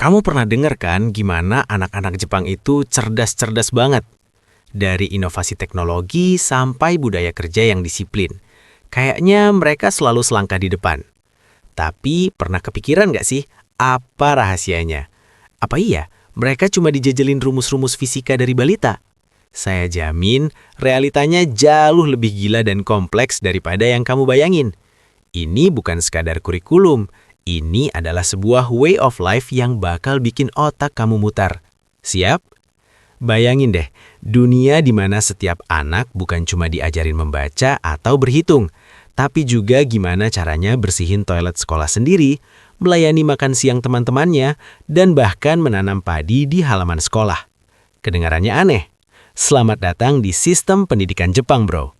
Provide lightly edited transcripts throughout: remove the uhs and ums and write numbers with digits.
Kamu pernah dengar kan gimana anak-anak Jepang itu cerdas-cerdas banget? Dari inovasi teknologi sampai budaya kerja yang disiplin. Kayaknya mereka selalu selangkah di depan. Tapi pernah kepikiran nggak sih apa rahasianya? Apa iya mereka cuma dijejelin rumus-rumus fisika dari balita? Saya jamin realitanya jauh lebih gila dan kompleks daripada yang kamu bayangin. Ini bukan sekadar kurikulum. Ini adalah sebuah way of life yang bakal bikin otak kamu mutar. Siap? Bayangin deh, dunia di mana setiap anak bukan cuma diajarin membaca atau berhitung, tapi juga gimana caranya bersihin toilet sekolah sendiri, melayani makan siang teman-temannya, dan bahkan menanam padi di halaman sekolah. Kedengarannya aneh? Selamat datang di sistem pendidikan Jepang, bro.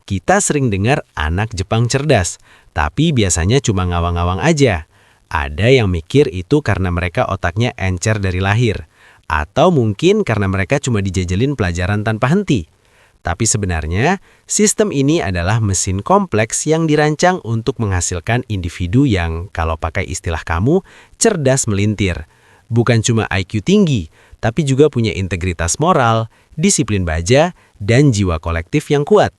Kita sering dengar anak Jepang cerdas, tapi biasanya cuma ngawang-ngawang aja. Ada yang mikir itu karena mereka otaknya encer dari lahir. Atau mungkin karena mereka cuma dijejelin pelajaran tanpa henti. Tapi sebenarnya, sistem ini adalah mesin kompleks yang dirancang untuk menghasilkan individu yang, kalau pakai istilah kamu, cerdas melintir. Bukan cuma IQ tinggi, tapi juga punya integritas moral, disiplin baja, dan jiwa kolektif yang kuat.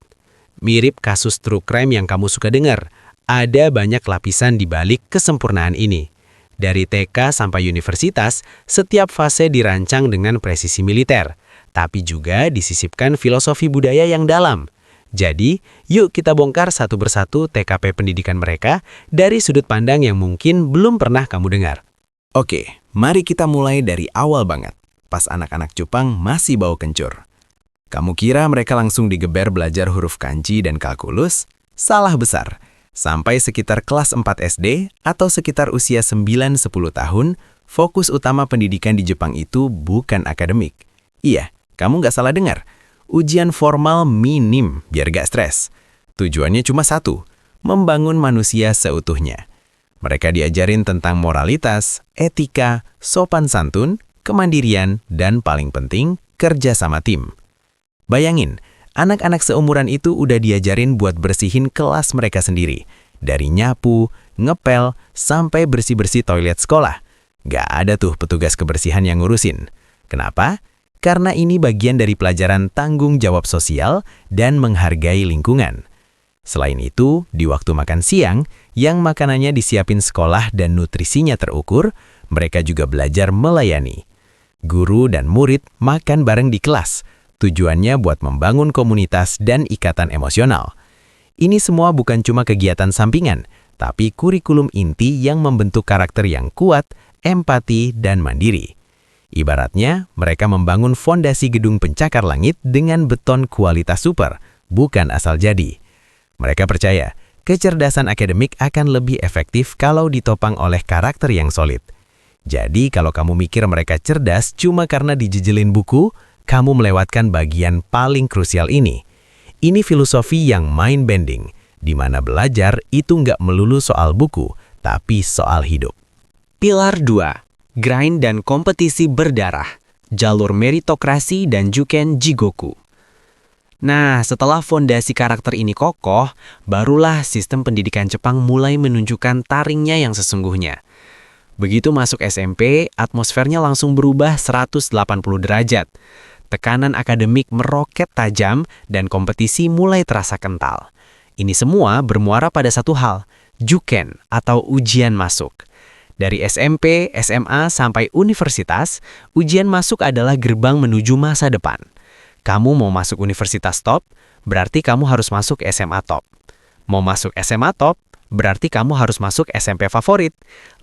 Mirip kasus true crime yang kamu suka dengar. Ada banyak lapisan di balik kesempurnaan ini. Dari TK sampai universitas, setiap fase dirancang dengan presisi militer, tapi juga disisipkan filosofi budaya yang dalam. Jadi, yuk kita bongkar satu persatu TKP pendidikan mereka dari sudut pandang yang mungkin belum pernah kamu dengar. Oke, mari kita mulai dari awal banget, pas anak-anak Jepang masih bau kencur. Kamu kira mereka langsung digeber belajar huruf kanji dan kalkulus? Salah besar. Sampai sekitar kelas 4 SD atau sekitar usia 9-10 tahun, fokus utama pendidikan di Jepang itu bukan akademik. Iya, kamu nggak salah dengar. Ujian formal minim biar gak stres. Tujuannya cuma satu, membangun manusia seutuhnya. Mereka diajarin tentang moralitas, etika, sopan santun, kemandirian, dan paling penting, kerja sama tim. Bayangin, anak-anak seumuran itu udah diajarin buat bersihin kelas mereka sendiri. Dari nyapu, ngepel, sampai bersih-bersih toilet sekolah. Gak ada tuh petugas kebersihan yang ngurusin. Kenapa? Karena ini bagian dari pelajaran tanggung jawab sosial dan menghargai lingkungan. Selain itu, di waktu makan siang, yang makanannya disiapin sekolah dan nutrisinya terukur, mereka juga belajar melayani. Guru dan murid makan bareng di kelas. Tujuannya buat membangun komunitas dan ikatan emosional. Ini semua bukan cuma kegiatan sampingan, tapi kurikulum inti yang membentuk karakter yang kuat, empati, dan mandiri. Ibaratnya, mereka membangun fondasi gedung pencakar langit dengan beton kualitas super, bukan asal jadi. Mereka percaya, kecerdasan akademik akan lebih efektif kalau ditopang oleh karakter yang solid. Jadi, kalau kamu mikir mereka cerdas cuma karena dijejelin buku, kamu melewatkan bagian paling krusial ini. Ini filosofi yang mind-bending, di mana belajar itu nggak melulu soal buku, tapi soal hidup. Pilar 2. Grind dan kompetisi berdarah. Jalur meritokrasi dan Juken Jigoku. Nah, setelah fondasi karakter ini kokoh, barulah sistem pendidikan Jepang mulai menunjukkan taringnya yang sesungguhnya. Begitu masuk SMP, atmosfernya langsung berubah 180 derajat. Tekanan akademik meroket tajam dan kompetisi mulai terasa kental. Ini semua bermuara pada satu hal, Juken atau ujian masuk. Dari SMP, SMA, sampai universitas, ujian masuk adalah gerbang menuju masa depan. Kamu mau masuk universitas top, berarti kamu harus masuk SMA top. Mau masuk SMA top, berarti kamu harus masuk SMP favorit.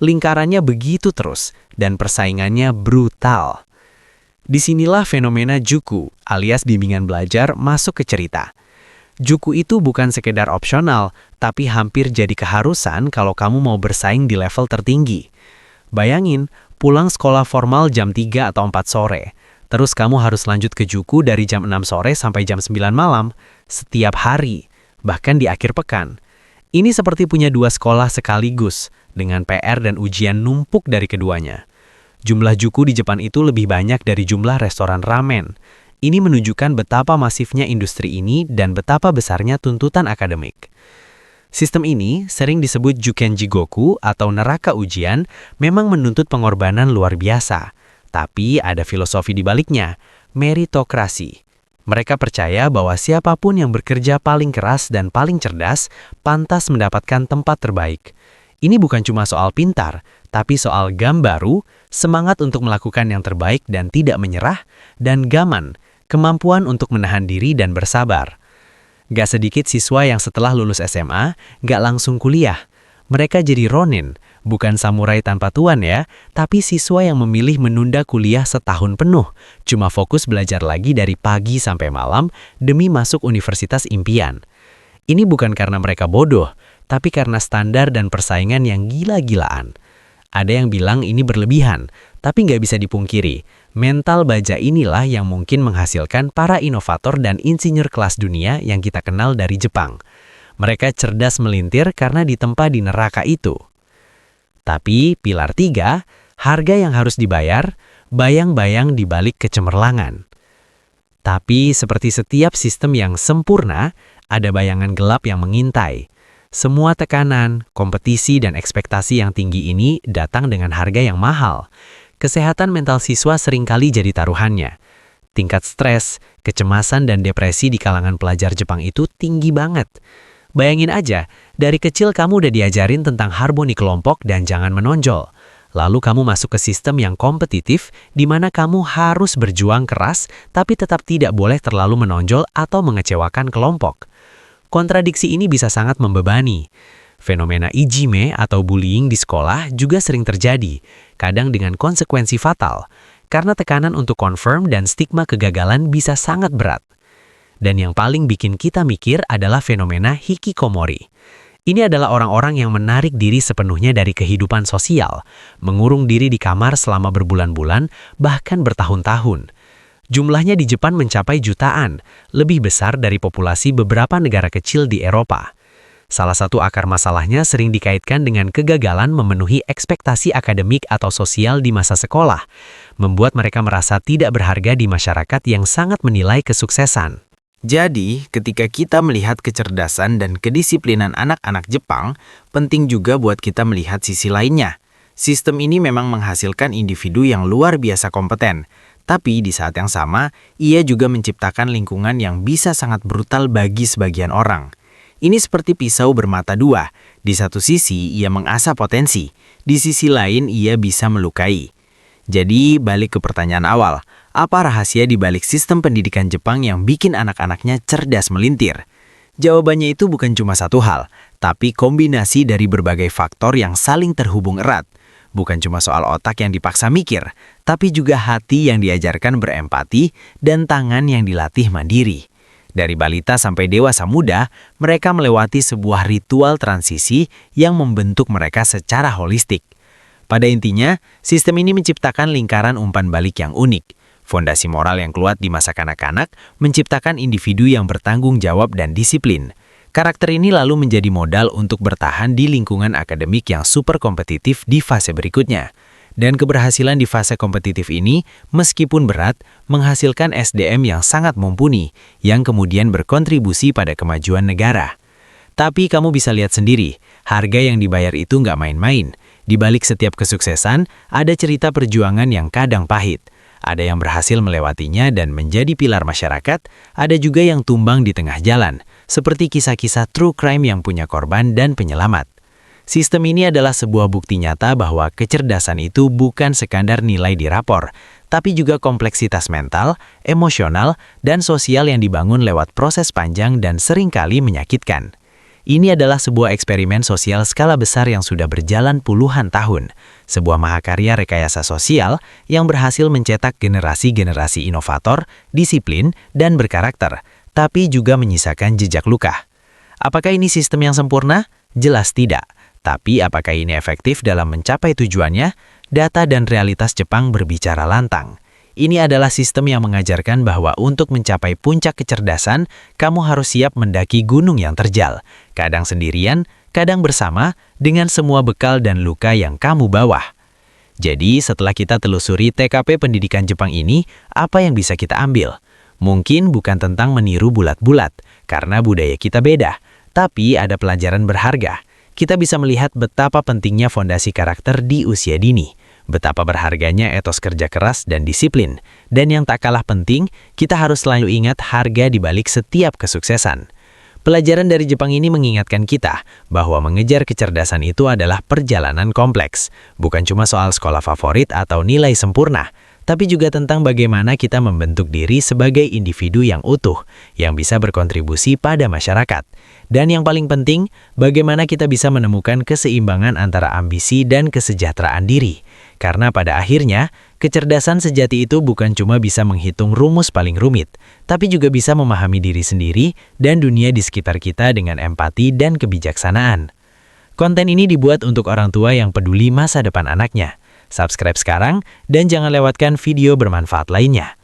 Lingkarannya begitu terus, dan persaingannya brutal. Disinilah fenomena Juku, alias bimbingan belajar, masuk ke cerita. Juku itu bukan sekedar opsional, tapi hampir jadi keharusan kalau kamu mau bersaing di level tertinggi. Bayangin, pulang sekolah formal jam 3 atau 4 sore. Terus kamu harus lanjut ke Juku dari jam 6 sore sampai jam 9 malam, setiap hari, bahkan di akhir pekan. Ini seperti punya dua sekolah sekaligus, dengan PR dan ujian numpuk dari keduanya. Jumlah Juku di Jepang itu lebih banyak dari jumlah restoran ramen. Ini menunjukkan betapa masifnya industri ini dan betapa besarnya tuntutan akademik. Sistem ini sering disebut Juken Jigoku atau neraka ujian, memang menuntut pengorbanan luar biasa. Tapi ada filosofi di baliknya, meritokrasi. Mereka percaya bahwa siapapun yang bekerja paling keras dan paling cerdas, pantas mendapatkan tempat terbaik. Ini bukan cuma soal pintar, tapi soal gambaru, semangat untuk melakukan yang terbaik dan tidak menyerah, dan gaman, kemampuan untuk menahan diri dan bersabar. Gak sedikit siswa yang setelah lulus SMA, gak langsung kuliah. Mereka jadi ronin, bukan samurai tanpa tuan ya, tapi siswa yang memilih menunda kuliah setahun penuh, cuma fokus belajar lagi dari pagi sampai malam demi masuk universitas impian. Ini bukan karena mereka bodoh, tapi karena standar dan persaingan yang gila-gilaan. Ada yang bilang ini berlebihan, tapi nggak bisa dipungkiri. Mental baja inilah yang mungkin menghasilkan para inovator dan insinyur kelas dunia yang kita kenal dari Jepang. Mereka cerdas melintir karena ditempa di neraka itu. Tapi pilar 3, harga yang harus dibayar, bayang-bayang di balik kecemerlangan. Tapi seperti setiap sistem yang sempurna, ada bayangan gelap yang mengintai. Semua tekanan, kompetisi, dan ekspektasi yang tinggi ini datang dengan harga yang mahal. Kesehatan mental siswa seringkali jadi taruhannya. Tingkat stres, kecemasan, dan depresi di kalangan pelajar Jepang itu tinggi banget. Bayangin aja, dari kecil kamu udah diajarin tentang harmoni kelompok dan jangan menonjol. Lalu kamu masuk ke sistem yang kompetitif, di mana kamu harus berjuang keras, tapi tetap tidak boleh terlalu menonjol atau mengecewakan kelompok. Kontradiksi ini bisa sangat membebani. Fenomena ijime atau bullying di sekolah juga sering terjadi, kadang dengan konsekuensi fatal, karena tekanan untuk confirm dan stigma kegagalan bisa sangat berat. Dan yang paling bikin kita mikir adalah fenomena hikikomori. Ini adalah orang-orang yang menarik diri sepenuhnya dari kehidupan sosial, mengurung diri di kamar selama berbulan-bulan, bahkan bertahun-tahun. Jumlahnya di Jepang mencapai jutaan, lebih besar dari populasi beberapa negara kecil di Eropa. Salah satu akar masalahnya sering dikaitkan dengan kegagalan memenuhi ekspektasi akademik atau sosial di masa sekolah, membuat mereka merasa tidak berharga di masyarakat yang sangat menilai kesuksesan. Jadi, ketika kita melihat kecerdasan dan kedisiplinan anak-anak Jepang, penting juga buat kita melihat sisi lainnya. Sistem ini memang menghasilkan individu yang luar biasa kompeten, tapi di saat yang sama, ia juga menciptakan lingkungan yang bisa sangat brutal bagi sebagian orang. Ini seperti pisau bermata dua. Di satu sisi, ia mengasah potensi. Di sisi lain, ia bisa melukai. Jadi, balik ke pertanyaan awal. Apa rahasia di balik sistem pendidikan Jepang yang bikin anak-anaknya cerdas melintir? Jawabannya itu bukan cuma satu hal, tapi kombinasi dari berbagai faktor yang saling terhubung erat. Bukan cuma soal otak yang dipaksa mikir, tapi juga hati yang diajarkan berempati dan tangan yang dilatih mandiri. Dari balita sampai dewasa muda, mereka melewati sebuah ritual transisi yang membentuk mereka secara holistik. Pada intinya, sistem ini menciptakan lingkaran umpan balik yang unik. Fondasi moral yang kuat di masa kanak-kanak menciptakan individu yang bertanggung jawab dan disiplin. Karakter ini lalu menjadi modal untuk bertahan di lingkungan akademik yang super kompetitif di fase berikutnya. Dan keberhasilan di fase kompetitif ini, meskipun berat, menghasilkan SDM yang sangat mumpuni, yang kemudian berkontribusi pada kemajuan negara. Tapi kamu bisa lihat sendiri, harga yang dibayar itu nggak main-main. Di balik setiap kesuksesan, ada cerita perjuangan yang kadang pahit. Ada yang berhasil melewatinya dan menjadi pilar masyarakat, ada juga yang tumbang di tengah jalan, seperti kisah-kisah true crime yang punya korban dan penyelamat. Sistem ini adalah sebuah bukti nyata bahwa kecerdasan itu bukan sekadar nilai di rapor, tapi juga kompleksitas mental, emosional, dan sosial yang dibangun lewat proses panjang dan seringkali menyakitkan. Ini adalah sebuah eksperimen sosial skala besar yang sudah berjalan puluhan tahun. Sebuah mahakarya rekayasa sosial yang berhasil mencetak generasi-generasi inovator, disiplin, dan berkarakter, tapi juga menyisakan jejak luka. Apakah ini sistem yang sempurna? Jelas tidak. Tapi apakah ini efektif dalam mencapai tujuannya? Data dan realitas Jepang berbicara lantang. Ini adalah sistem yang mengajarkan bahwa untuk mencapai puncak kecerdasan, kamu harus siap mendaki gunung yang terjal. Kadang sendirian, kadang bersama, dengan semua bekal dan luka yang kamu bawa. Jadi, setelah kita telusuri TKP pendidikan Jepang ini, apa yang bisa kita ambil? Mungkin bukan tentang meniru bulat-bulat, karena budaya kita beda. Tapi ada pelajaran berharga. Kita bisa melihat betapa pentingnya fondasi karakter di usia dini, betapa berharganya etos kerja keras dan disiplin, dan yang tak kalah penting, kita harus selalu ingat harga di balik setiap kesuksesan. Pelajaran dari Jepang ini mengingatkan kita bahwa mengejar kecerdasan itu adalah perjalanan kompleks, bukan cuma soal sekolah favorit atau nilai sempurna, tapi juga tentang bagaimana kita membentuk diri sebagai individu yang utuh, yang bisa berkontribusi pada masyarakat. Dan yang paling penting, bagaimana kita bisa menemukan keseimbangan antara ambisi dan kesejahteraan diri. Karena pada akhirnya, kecerdasan sejati itu bukan cuma bisa menghitung rumus paling rumit, tapi juga bisa memahami diri sendiri dan dunia di sekitar kita dengan empati dan kebijaksanaan. Konten ini dibuat untuk orang tua yang peduli masa depan anaknya. Subscribe sekarang dan jangan lewatkan video bermanfaat lainnya.